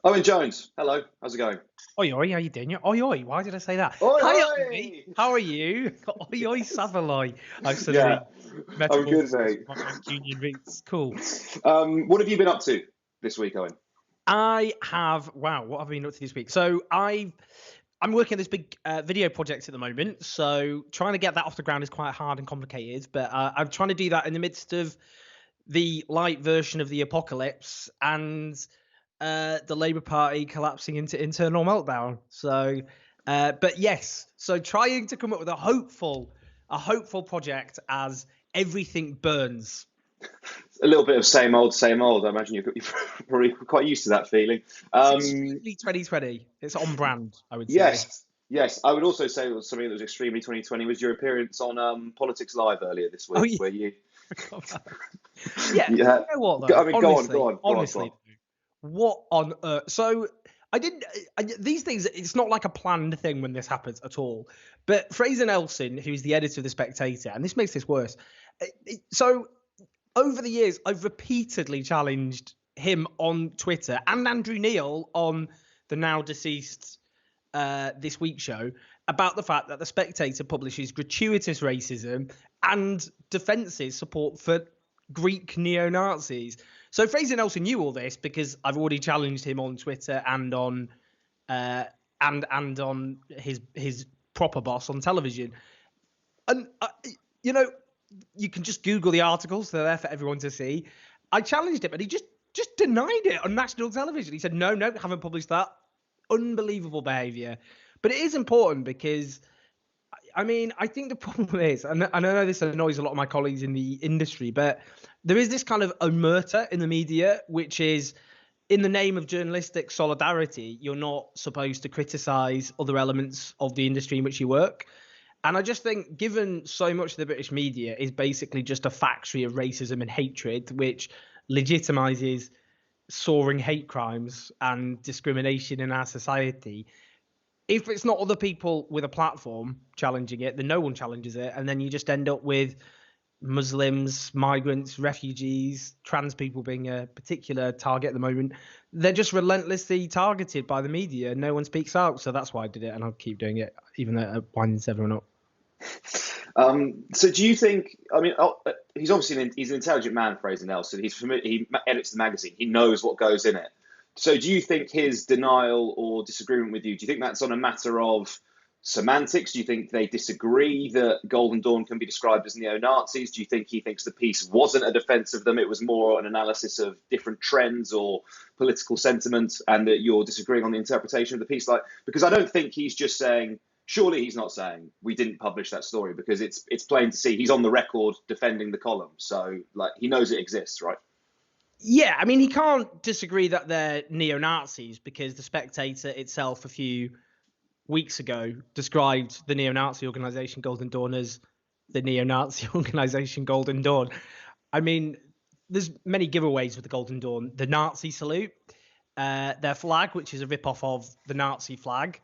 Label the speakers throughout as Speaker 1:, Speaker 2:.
Speaker 1: Owen Jones, hello. How's it going?
Speaker 2: Oi, oi, how you doing? Oi, oi, why did I say that?
Speaker 1: Oi,
Speaker 2: Hi, Oli.
Speaker 1: oi!
Speaker 2: How are you? Oi, oi, Savaloy. I've
Speaker 1: Yeah,
Speaker 2: suddenly
Speaker 1: I'm good,
Speaker 2: metamorphosed
Speaker 1: mate.
Speaker 2: my Mancunian roots. Cool.
Speaker 1: What have you been up to this week, Owen?
Speaker 2: Wow, what have I been up to this week? I'm working on this big video project at the moment. So trying to get that off the ground is quite hard and complicated. But I'm trying to do that in the midst of the light version of the apocalypse and the Labour Party collapsing into internal meltdown. But yes, so trying to come up with a hopeful project as everything burns.
Speaker 1: A little bit of same old, same old. I imagine you're probably quite used to that feeling.
Speaker 2: It's
Speaker 1: Um,
Speaker 2: extremely 2020. It's on brand, I would say.
Speaker 1: yes, yes. I would also say it was something that was extremely 2020 was your appearance on Politics Live earlier this
Speaker 2: Oh
Speaker 1: week,
Speaker 2: yeah,
Speaker 1: where you,
Speaker 2: forgot about that. Yeah,
Speaker 1: yeah.
Speaker 2: you know what
Speaker 1: I
Speaker 2: though?
Speaker 1: mean, go on,
Speaker 2: Honestly,
Speaker 1: go on, go on, go on.
Speaker 2: honestly, what on earth? So I didn't. These things. It's not like a planned thing when this happens at all. But Fraser Nelson, who's the editor of the Spectator, and this makes this worse. So over the years, I've repeatedly challenged him on Twitter and Andrew Neil on the now deceased This Week show about the fact that the Spectator publishes gratuitous racism and defences support for Greek neo-Nazis. So Fraser Nelson knew all this because I've already challenged him on Twitter and on on his proper boss on television. And you know, you can just Google the articles; they're there for everyone to see. I challenged him, and he just denied it on national television. He said, "No, no, haven't published that." Unbelievable behaviour. But it is important because I mean, I think the problem is, and I know this annoys a lot of my colleagues in the industry, but there is this kind of omerta in the media, which is in the name of journalistic solidarity, you're not supposed to criticize other elements of the industry in which you work. And I just think, given so much of the British media is basically just a factory of racism and hatred, which legitimizes soaring hate crimes and discrimination in our society, if it's not other people with a platform challenging it, then no one challenges it. And then you just end up with Muslims, migrants, refugees, trans people being a particular target at the moment. They're just relentlessly targeted by the media. No one speaks out. So that's why I did it. And I'll keep doing it, even though it winds everyone up.
Speaker 1: So do you think? I mean, he's obviously he's an intelligent man, Fraser Nelson. He's familiar. He edits the magazine. He knows what goes in it. So do you think his denial or disagreement with you? Do you think that's on a matter of semantics? Do you think they disagree that Golden Dawn can be described as neo-Nazis? Do you think he thinks the piece wasn't a defense of them? It was more an analysis of different trends or political sentiment, and that you're disagreeing on the interpretation of the piece? Like, because I don't think he's just saying. Surely he's not saying we didn't publish that story, because it's plain to see he's on the record defending the column. So like he knows it exists, right?
Speaker 2: Yeah, I mean, he can't disagree that they're neo-Nazis because the Spectator itself a few weeks ago described the neo-Nazi organization Golden Dawn as the neo-Nazi organization Golden Dawn. I mean, there's many giveaways with the Golden Dawn. The Nazi salute, their flag, which is a rip-off of the Nazi flag,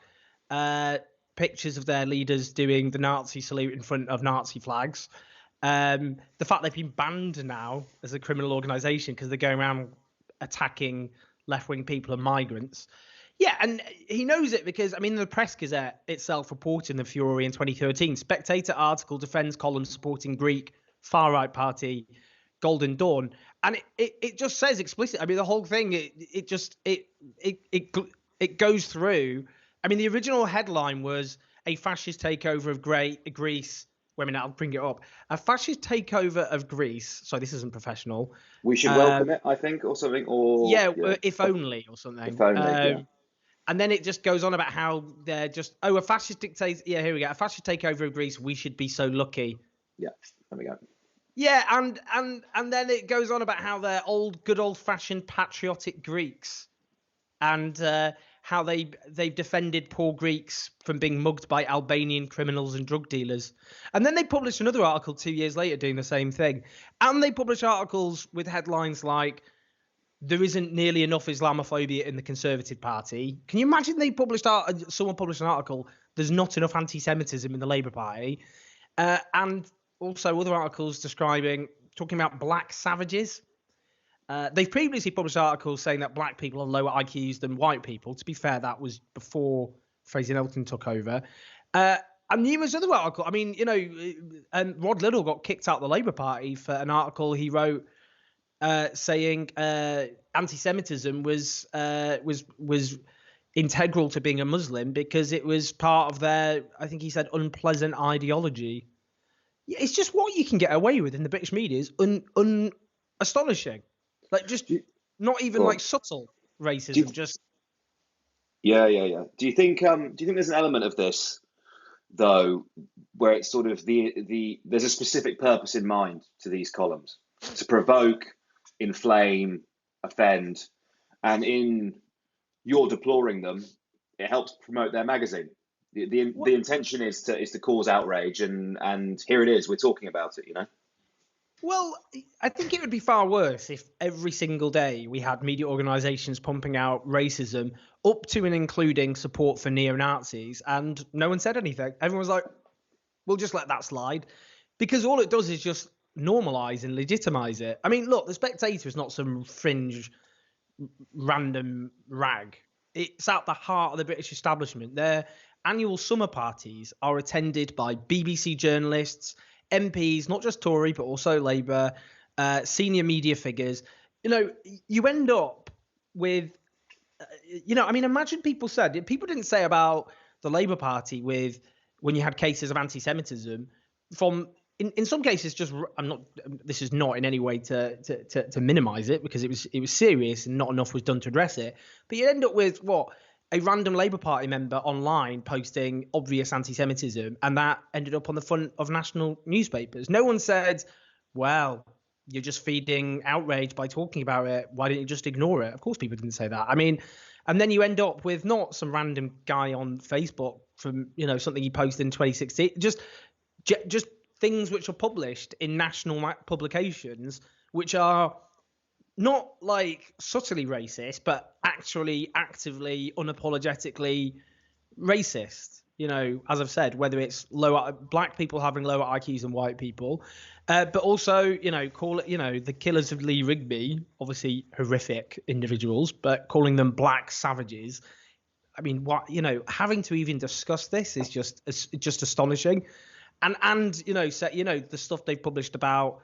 Speaker 2: pictures of their leaders doing the Nazi salute in front of Nazi flags. The fact they've been banned now as a criminal organization because they're going around attacking left-wing people and migrants. Yeah, and he knows it because, I mean, the Press Gazette itself reported the furore in 2013. Spectator article defends column supporting Greek far-right party Golden Dawn. And it just says explicitly, I mean, the whole thing, it goes through. I mean, the original headline was a fascist takeover of Greece. Wait a minute, I'll bring it up. A fascist takeover of Greece. Sorry, this isn't professional.
Speaker 1: We should welcome it, I think, or something. Or
Speaker 2: Yeah, if only, or something.
Speaker 1: if only, yeah.
Speaker 2: And then it just goes on about how they're just, a fascist dictator. Yeah, here we go. A fascist takeover of Greece. We should be so lucky.
Speaker 1: Yeah, there we go.
Speaker 2: Yeah, and then it goes on about how they're good old fashioned patriotic Greeks, and how they've defended poor Greeks from being mugged by Albanian criminals and drug dealers. And then they published another article 2 years later doing the same thing. And they publish articles with headlines like, there isn't nearly enough Islamophobia in the Conservative Party. Can you imagine someone published an article, there's not enough anti-Semitism in the Labour Party? And also other articles talking about black savages. They've previously published articles saying that black people have lower IQs than white people. To be fair, that was before Fraser Nelson took over. And numerous other articles. I mean, and Rod Liddell got kicked out of the Labour Party for an article he wrote saying anti-Semitism was integral to being a Muslim because it was part of their, I think he said, unpleasant ideology. It's just what you can get away with in the British media is astonishing. Like, just not even like subtle racism.
Speaker 1: Yeah. Do you think there's an element of this though, where it's sort of there's a specific purpose in mind to these columns to provoke, inflame, offend, and in your deploring them, it helps promote their magazine. The intention is to cause outrage, and here it is. We're talking about it,
Speaker 2: Well, I think it would be far worse if every single day we had media organisations pumping out racism up to and including support for neo-Nazis, and no one said anything. Everyone was like, we'll just let that slide. Because all it does is just normalise and legitimise it. I mean, look, The Spectator is not some fringe random rag. It's at the heart of the British establishment. Their annual summer parties are attended by BBC journalists, MPs, not just Tory, but also Labour, senior media figures. You end up with, I mean, imagine people didn't say about the Labour Party when you had cases of anti-Semitism from, in some cases, this is not in any way to minimise it because it was serious and not enough was done to address it. But you end up with a random Labour Party member online posting obvious anti-Semitism, and that ended up on the front of national newspapers. No one said, well, you're just feeding outrage by talking about it. Why didn't you just ignore it? Of course people didn't say that. I mean, and then you end up with not some random guy on Facebook from, something he posted in 2016, just things which are published in national publications, which are not like subtly racist, but actually actively, unapologetically racist. As I've said, whether it's black people having lower IQs than white people, but also, call it, the killers of Lee Rigby, obviously horrific individuals, but calling them black savages. I mean, having to even discuss this is just astonishing. And the stuff they've published about,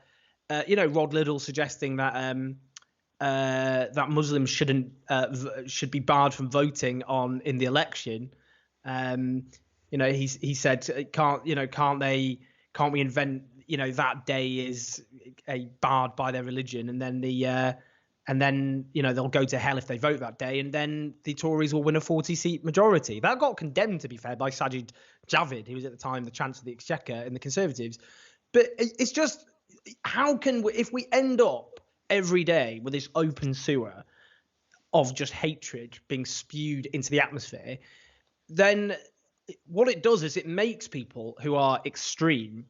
Speaker 2: Rod Liddell suggesting that that Muslims should be barred from voting in the election. He said, can't we invent, that day is barred by their religion, and then they'll go to hell if they vote that day, and then the Tories will win a 40-seat majority. That got condemned, to be fair, by Sajid Javid, who was at the time the Chancellor of the Exchequer in the Conservatives. But it's just, how can we, if we end up every day with this open sewer of just hatred being spewed into the atmosphere, then what it does is it makes people who are extreme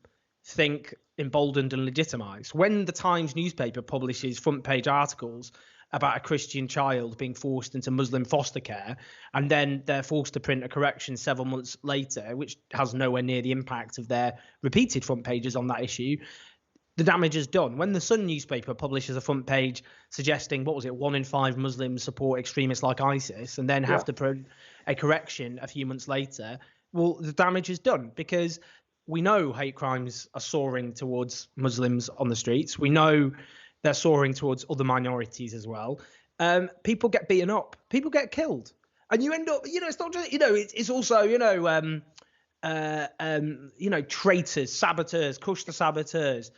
Speaker 2: think emboldened and legitimized. When the Times newspaper publishes front page articles about a Christian child being forced into Muslim foster care, and then they're forced to print a correction several months later, which has nowhere near the impact of their repeated front pages on that issue, the damage is done. When the Sun newspaper publishes a front page suggesting, 1 in 5 Muslims support extremists like ISIS, and then have to print a correction a few months later, well, the damage is done, because we know hate crimes are soaring towards Muslims on the streets. We know they're soaring towards other minorities as well. People get beaten up. People get killed. And you end up, it's not just, it's also, traitors, saboteurs, crush the saboteurs.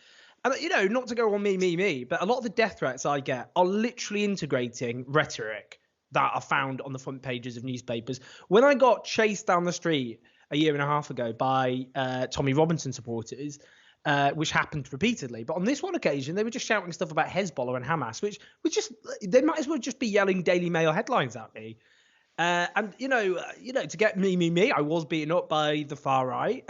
Speaker 2: And, not to go on me, but a lot of the death threats I get are literally integrating rhetoric that are found on the front pages of newspapers. When I got chased down the street a year and a half ago by Tommy Robinson supporters, which happened repeatedly, but on this one occasion, they were just shouting stuff about Hezbollah and Hamas, which they might as well just be yelling Daily Mail headlines at me. And to get me, I was beaten up by the far right.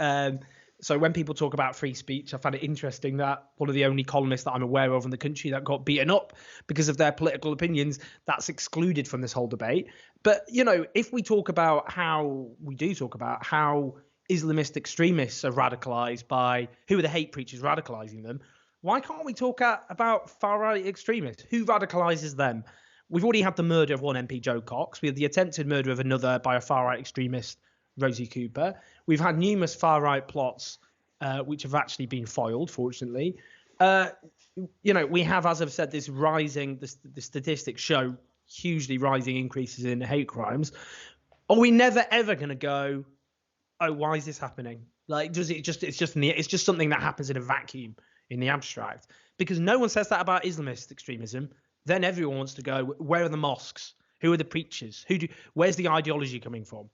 Speaker 2: So when people talk about free speech, I find it interesting that one of the only columnists that I'm aware of in the country that got beaten up because of their political opinions, that's excluded from this whole debate. But, if we talk about how Islamist extremists are radicalized by, who are the hate preachers radicalizing them? Why can't we talk about far-right extremists? Who radicalises them? We've already had the murder of one MP, Joe Cox. We had the attempted murder of another by a far-right extremist, Rosie Cooper. We've had numerous far-right plots which have actually been foiled, fortunately. We have, as I've said, this rising, the statistics show hugely rising increases in hate crimes. Are we never, ever going to go, oh, why is this happening? Like, it's just something that happens in a vacuum in the abstract? Because no one says that about Islamist extremism. Then everyone wants to go, where are the mosques? Who are the preachers? Where's the ideology coming from?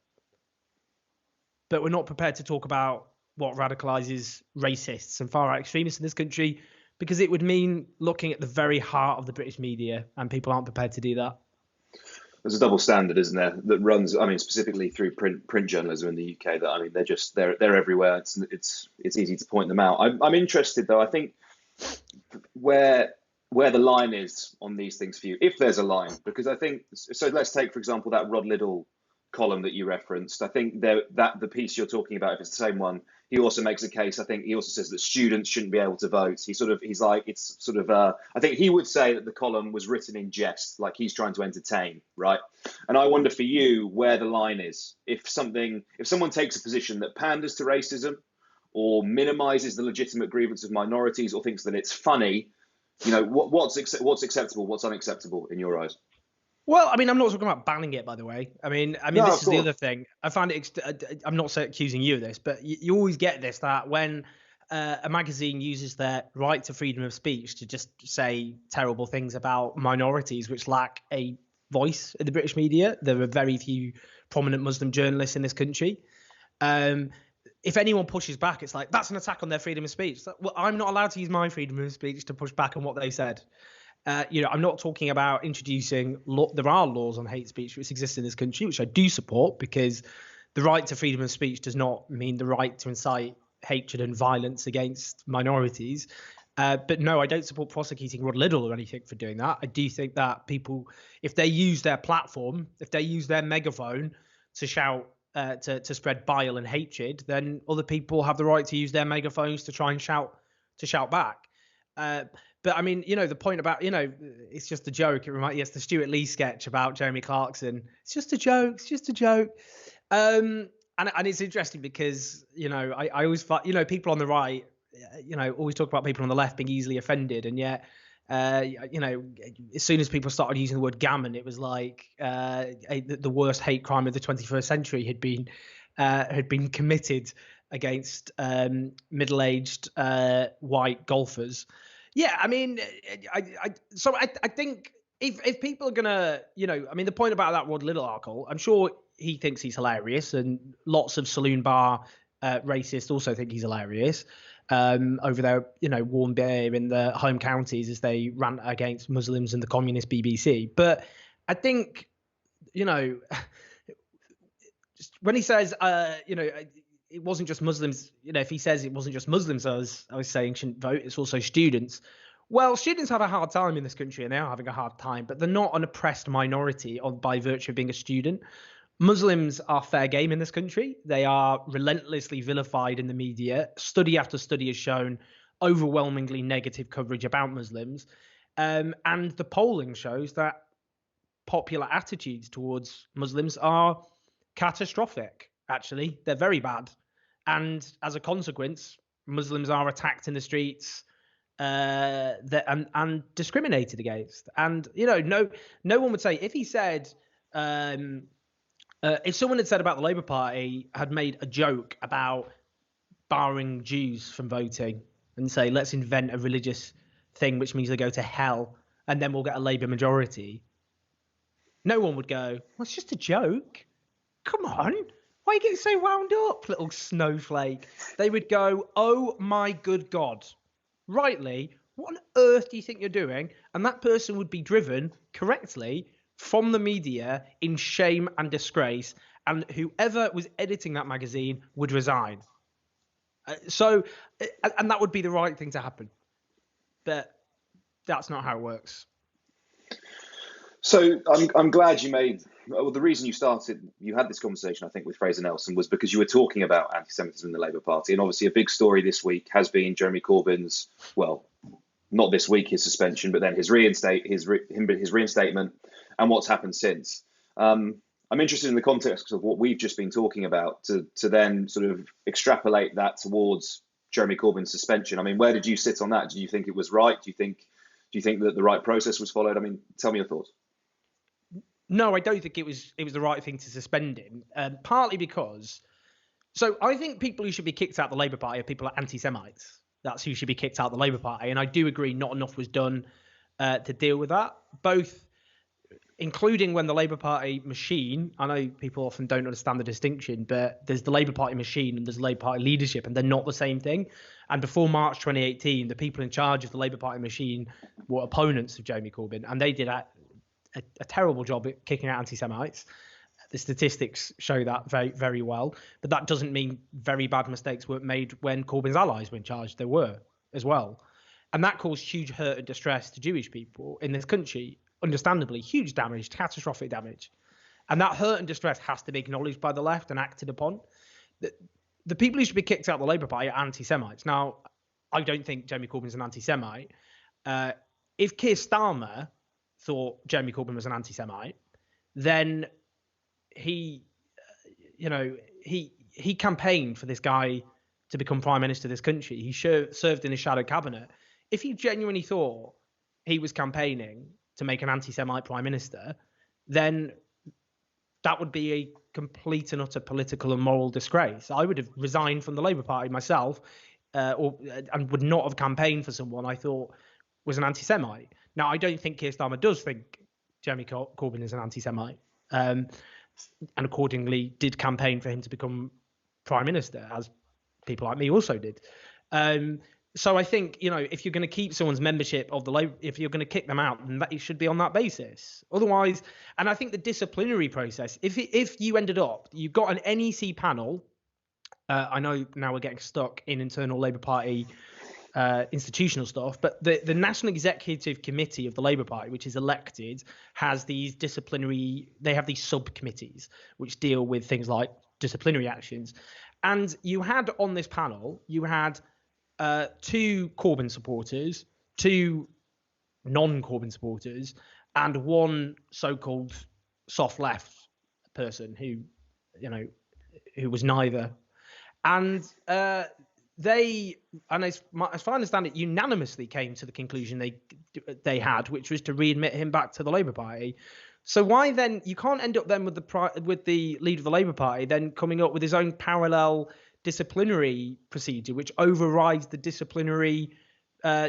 Speaker 2: But we're not prepared to talk about what radicalizes racists and far-right extremists in this country, because it would mean looking at the very heart of the British media, and people aren't prepared to do that.
Speaker 1: There's a double standard, isn't there, that runs, specifically through print journalism in the UK, that, they're everywhere. It's easy to point them out. I'm interested, though, I think, where the line is on these things for you, if there's a line, because I think, so let's take, for example, that Rod Liddle column that you referenced. I think that the piece you're talking about, if it's the same one, he also makes a case. I think he also says that students shouldn't be able to vote. I think he would say that the column was written in jest, like he's trying to entertain, right? And I wonder for you where the line is. If someone takes a position that panders to racism or minimizes the legitimate grievance of minorities or thinks that it's funny, what's acceptable, what's unacceptable in your eyes?
Speaker 2: Well, I'm not talking about banning it, by the way.
Speaker 1: No,
Speaker 2: this is the other thing. I find it. I'm not accusing you of this, but you always get this, that when a magazine uses their right to freedom of speech to just say terrible things about minorities which lack a voice in the British media. There are very few prominent Muslim journalists in this country. If anyone pushes back, it's like, that's an attack on their freedom of speech. Like, well, I'm not allowed to use my freedom of speech to push back on what they said. I'm not talking about introducing there are laws on hate speech which exist in this country, which I do support, because the right to freedom of speech does not mean the right to incite hatred and violence against minorities. But no, I don't support prosecuting Rod Liddle or anything for doing that. I do think that people, if they use their platform, if they use their megaphone to shout, to spread bile and hatred, then other people have the right to use their megaphones to try and shout back. But the point about, it's just a joke. It's the Stuart Lee sketch about Jeremy Clarkson. It's just a joke. It's just a joke. And it's interesting because, I always find, people on the right, always talk about people on the left being easily offended. And yet, as soon as people started using the word gammon, it was like the worst hate crime of the 21st century had been committed against middle-aged white golfers. Yeah, I think if people are gonna, the point about that Rod Liddle article, I'm sure he thinks he's hilarious, and lots of saloon bar racists also think he's hilarious over their, warm beer in the home counties as they rant against Muslims and the communist BBC. But I think, when he says, it wasn't just Muslims, if he says it wasn't just Muslims, as I was saying, shouldn't vote, it's also students. Well, students have a hard time in this country, and they are having a hard time, but they're not an oppressed minority by virtue of being a student. Muslims are fair game in this country. They are relentlessly vilified in the media. Study after study has shown overwhelmingly negative coverage about Muslims. And the polling shows that popular attitudes towards Muslims are catastrophic, actually. They're very bad. And as a consequence, Muslims are attacked in the streets and discriminated against. And, no one would say, if he said, if someone had said about the Labour Party, had made a joke about barring Jews from voting and say, let's invent a religious thing which means they go to hell and then we'll get a Labour majority, no one would go, well, it's just a joke. Come on. Why are you getting so wound up, little snowflake? They would go, oh my good God. Rightly, what on earth do you think you're doing? And that person would be driven correctly from the media in shame and disgrace. And whoever was editing that magazine would resign. And that would be the right thing to happen. But that's not how it works.
Speaker 1: So I'm glad you made Well, the reason you had this conversation, I think, with Fraser Nelson was because you were talking about anti-Semitism in the Labour Party, and obviously a big story this week has been Jeremy Corbyn's, well, not this week his suspension, but then his reinstatement, and what's happened since. I'm interested in the context of what we've just been talking about to then sort of extrapolate that towards Jeremy Corbyn's suspension. I mean, where did you sit on that? Do you think it was right? Do you think that the right process was followed? I mean, tell me your thoughts.
Speaker 2: No, I don't think it was the right thing to suspend him. Partly because, so I think people who should be kicked out of the Labour Party are people like anti-Semites. That's who should be kicked out of the Labour Party, and I do agree not enough was done to deal with that. Both, including when the Labour Party machine. I know people often don't understand the distinction, but there's the Labour Party machine and there's Labour Party leadership, and they're not the same thing. And before March 2018, the people in charge of the Labour Party machine were opponents of Jeremy Corbyn, and they did a terrible job at kicking out anti-Semites. The statistics show that very, very well. But that doesn't mean very bad mistakes weren't made when Corbyn's allies were in charge. There were as well. And that caused huge hurt and distress to Jewish people in this country. Understandably, huge damage, catastrophic damage. And that hurt and distress has to be acknowledged by the left and acted upon. The people who should be kicked out of the Labour Party are anti-Semites. Now, I don't think Jeremy Corbyn's an anti-Semite. If Keir Starmer thought Jeremy Corbyn was an anti-Semite, then he campaigned for this guy to become prime minister of this country. He served in his shadow cabinet. If he genuinely thought he was campaigning to make an anti-Semite prime minister, then that would be a complete and utter political and moral disgrace. I would have resigned from the Labour Party myself, and would not have campaigned for someone I thought was an anti-Semite. Now, I don't think Keir Starmer does think Jeremy Corbyn is an anti-Semite, and accordingly did campaign for him to become prime minister, as people like me also did. So I think, if you're going to keep someone's membership of the Labour, if you're going to kick them out, then it should be on that basis. Otherwise, and I think the disciplinary process, if you ended up, you've got an NEC panel. I know now we're getting stuck in internal Labour Party institutional stuff, but the National Executive Committee of the Labour Party, which is elected, has these they have these subcommittees which deal with things like disciplinary actions. And you had on this panel, you had 2 Corbyn supporters, 2 non-Corbyn supporters, and 1 so-called soft left person who was neither. And as far as I understand it, unanimously came to the conclusion they had, which was to readmit him back to the Labour Party. So why then you can't end up then with the leader of the Labour Party then coming up with his own parallel disciplinary procedure, which overrides the disciplinary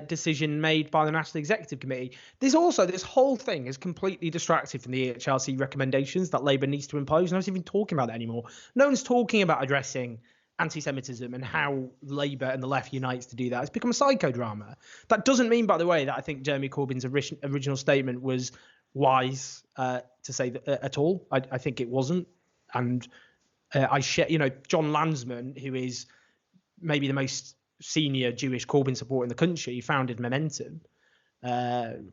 Speaker 2: decision made by the National Executive Committee. This whole thing is completely distracted from the HRC recommendations that Labour needs to impose. No one's even talking about that anymore. No one's talking about addressing anti-Semitism and how Labour and the left unites to do that. It's become a psychodrama. That doesn't mean, by the way, that I think Jeremy Corbyn's original statement was wise to say that, at all. I think it wasn't. And I share, John Landsman, who is maybe the most senior Jewish Corbyn supporter in the country, founded Momentum,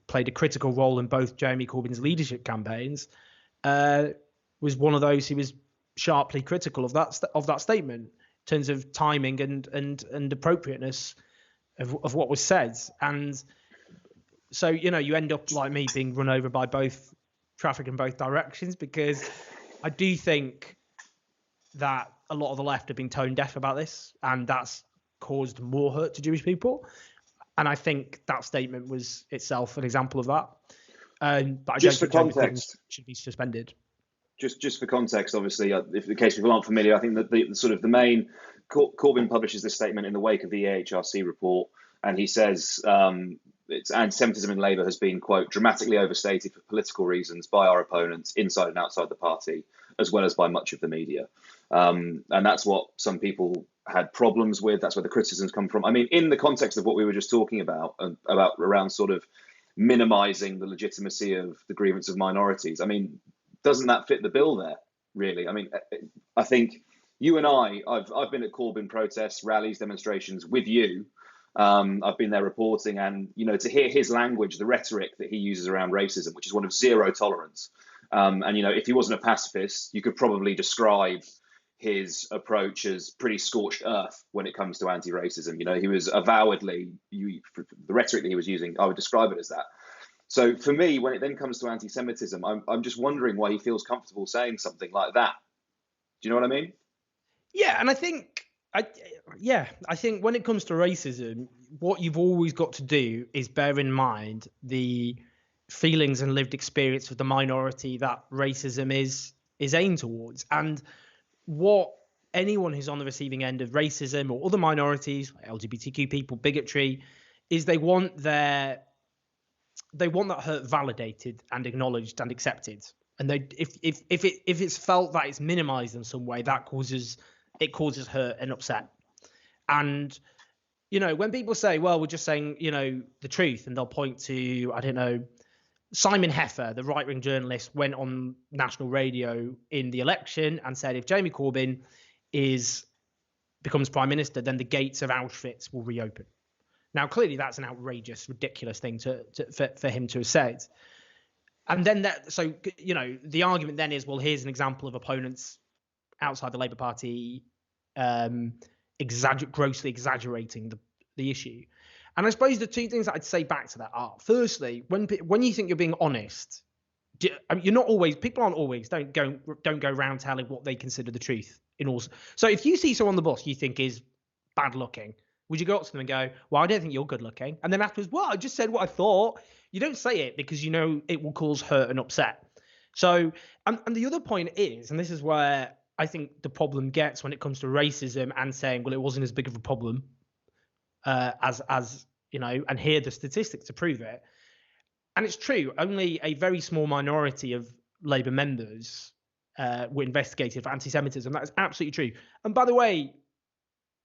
Speaker 2: played a critical role in both Jeremy Corbyn's leadership campaigns, was one of those who was sharply critical of that statement in terms of timing and appropriateness of what was said. And so, you end up like me being run over by both traffic in both directions, because I do think that a lot of the left have been tone deaf about this, and that's caused more hurt to Jewish people. And I think that statement was itself an example of that. But I
Speaker 1: just
Speaker 2: don't
Speaker 1: for
Speaker 2: think
Speaker 1: context,
Speaker 2: should be suspended.
Speaker 1: Just for context, obviously, if in case people aren't familiar, I think that the main Corbyn publishes this statement in the wake of the AHRC report, and he says it's anti-Semitism in Labour has been, quote, dramatically overstated for political reasons by our opponents inside and outside the party, as well as by much of the media. And that's what some people had problems with. That's where the criticisms come from. I mean, in the context of what we were just talking about around sort of minimising the legitimacy of the grievance of minorities, I mean, doesn't that fit the bill there, really? I mean, I think you and I've been at Corbyn protests, rallies, demonstrations with you. I've been there reporting, and to hear his language, the rhetoric that he uses around racism, which is one of zero tolerance, And if he wasn't a pacifist, you could probably describe his approach as pretty scorched earth when it comes to anti-racism. He was avowedly, the rhetoric that he was using, I would describe it as that. So for me, when it then comes to anti-Semitism, I'm just wondering why he feels comfortable saying something like that. Do you know what I mean?
Speaker 2: Yeah, and I think when it comes to racism, what you've always got to do is bear in mind the feelings and lived experience of the minority that racism is aimed towards, and what anyone who's on the receiving end of racism or other minorities, like LGBTQ people, bigotry, is they want that hurt validated and acknowledged and accepted. And if it's felt that it's minimized in some way, that causes hurt and upset. And when people say, well, we're just saying the truth, and they'll point to, I don't know, Simon Heffer, the right-wing journalist, went on national radio in the election and said if Jeremy Corbyn becomes prime minister, then the gates of Auschwitz will reopen. Now, clearly, that's an outrageous, ridiculous thing for him to have said. And then the argument then is, well, here's an example of opponents outside the Labour Party grossly exaggerating the issue. And I suppose the two things that I'd say back to that are, firstly, when you think you're being honest, you're not always. People aren't always. Don't go around telling what they consider the truth. So if you see someone on the bus you think is bad looking, would you go up to them and go, well, I don't think you're good looking? And then afterwards, well, I just said what I thought. You don't say it because it will cause hurt and upset. So, and the other point is, and this is where I think the problem gets when it comes to racism and saying, well, it wasn't as big of a problem as and here the statistics to prove it. And it's true, only a very small minority of Labour members were investigated for anti-Semitism. That is absolutely true. And by the way,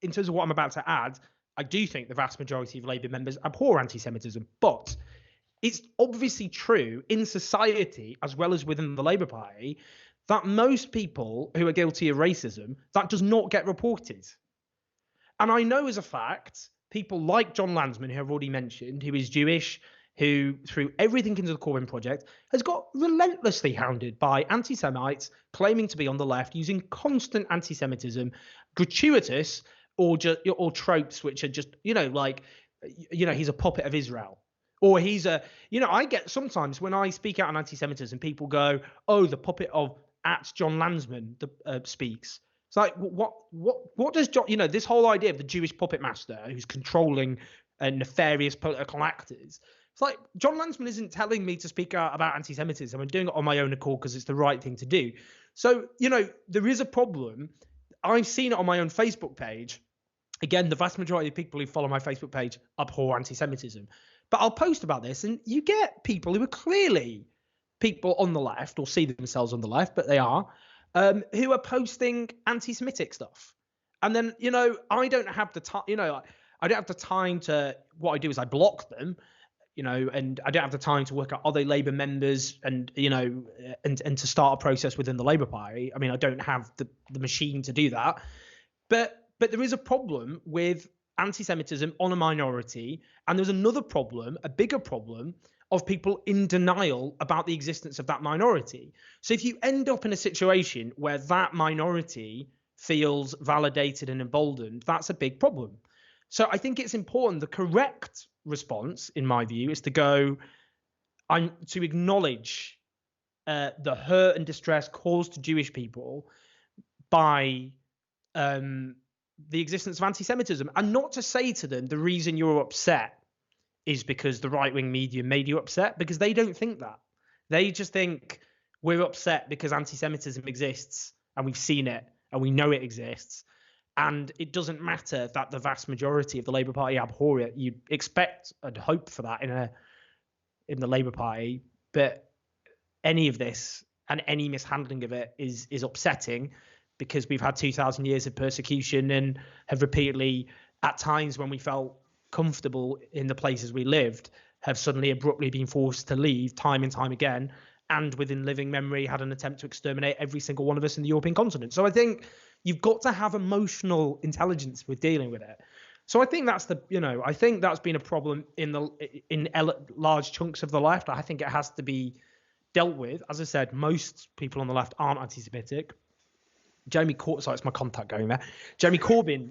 Speaker 2: in terms of what I'm about to add, I do think the vast majority of Labour members abhor anti-Semitism, but it's obviously true in society as well as within the Labour Party that most people who are guilty of racism, that does not get reported. And I know as a fact, people like John Landsman, who I've already mentioned, who is Jewish, who threw everything into the Corbyn project, has got relentlessly hounded by anti-Semites claiming to be on the left, using constant anti-Semitism, gratuitous or tropes which are just, he's a puppet of Israel. Or he's I get sometimes when I speak out on anti-Semitism, people go, oh, the puppet of John Landsman speaks. It's like, what does John, this whole idea of the Jewish puppet master who's controlling nefarious political actors. It's like, John Landsman isn't telling me to speak out about anti-Semitism. I'm doing it on my own accord because it's the right thing to do. So, there is a problem. I've seen it on my own Facebook page. Again, the vast majority of people who follow my Facebook page abhor anti-Semitism. But I'll post about this, and you get people who are clearly people on the left, or see themselves on the left, but they are, who are posting anti-Semitic stuff. And then, I don't have the time, I don't have the time to, what I do is I block them, and I don't have the time to work out, are they Labour members and, and to start a process within the Labour Party. I mean, I don't have the machine to do that. But there is a problem with anti-Semitism on a minority. And there's another problem, a bigger problem, of people in denial about the existence of that minority. So if you end up in a situation where that minority feels validated and emboldened, that's a big problem. So I think it's important. The correct response, in my view, is to to acknowledge the hurt and distress caused to Jewish people by the existence of anti-Semitism, and not to say to them the reason you're upset is because the right-wing media made you upset, because they don't think that. They just think we're upset because anti-Semitism exists and we've seen it and we know it exists. And it doesn't matter that the vast majority of the Labour Party abhor it. You'd expect and hope for that in the Labour Party, but any of this and any mishandling of it is upsetting, because we've had 2,000 years of persecution and have repeatedly, at times when we felt comfortable in the places we lived, have suddenly abruptly been forced to leave time and time again, and within living memory had an attempt to exterminate every single one of us in the European continent. So I think you've got to have emotional intelligence with dealing with it. So I think that's I think that's been a problem in large chunks of the left. I think it has to be dealt with. As I said, most people on the left aren't anti-Semitic. Jeremy Corbyn, sorry, it's my contact going there. Jeremy Corbyn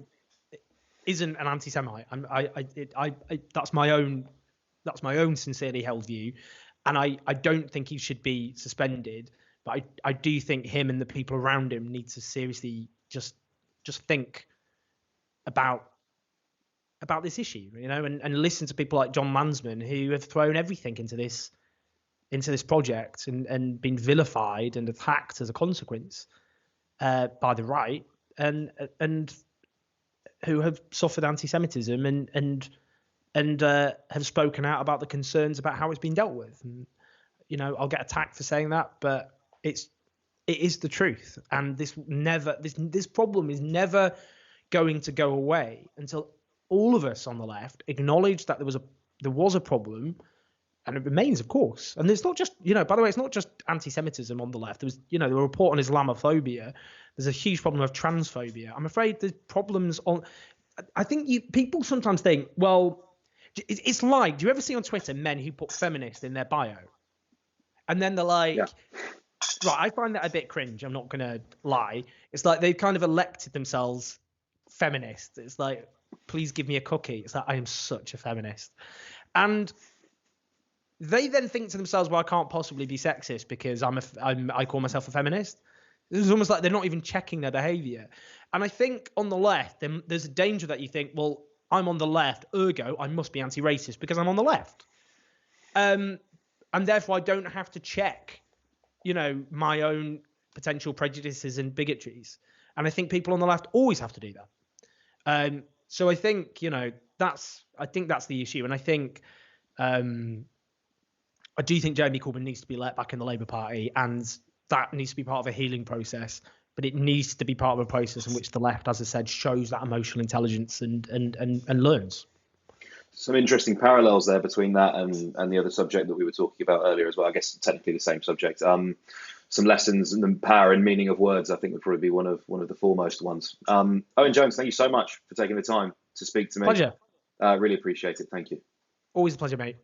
Speaker 2: isn't an anti-Semite. That's my own sincerely held view, and I don't think he should be suspended. But I do think him and the people around him need to seriously just think about this issue, and listen to people like John Mansman, who have thrown everything into this project and been vilified and attacked as a consequence by the right, and who have suffered anti-Semitism and have spoken out about the concerns about how it's been dealt with. And I'll get attacked for saying that, but it is the truth. And this problem is never going to go away until all of us on the left acknowledge that there was a problem, and it remains, of course. And it's not just, by the way, it's not just anti-Semitism on the left. There was, a report on Islamophobia. There's a huge problem of transphobia. I'm afraid there's problems on. I think people sometimes think, well, it's like, do you ever see on Twitter men who put feminist in their bio? And then they're like, yeah. Right, I find that a bit cringe. I'm not going to lie. It's like they've kind of elected themselves feminist. It's like, please give me a cookie. It's like, I am such a feminist. And they then think to themselves, well, I can't possibly be sexist because I call myself a feminist. It's almost like they're not even checking their behavior. And I think on the left, there's a danger that you think, well, I'm on the left, ergo, I must be anti-racist because I'm on the left. And therefore, I don't have to check, my own potential prejudices and bigotries. And I think people on the left always have to do that. So I think, that's the issue. And I think, I do think Jeremy Corbyn needs to be let back in the Labour Party, and that needs to be part of a healing process. But it needs to be part of a process in which the left, as I said, shows that emotional intelligence and learns.
Speaker 1: Some interesting parallels there between that and the other subject that we were talking about earlier as well. I guess technically the same subject. Some lessons and the power and meaning of words, I think, would probably be one of the foremost ones. Owen Jones, thank you so much for taking the time to speak to me.
Speaker 2: Pleasure.
Speaker 1: Really appreciate it. Thank you.
Speaker 2: Always a pleasure, mate.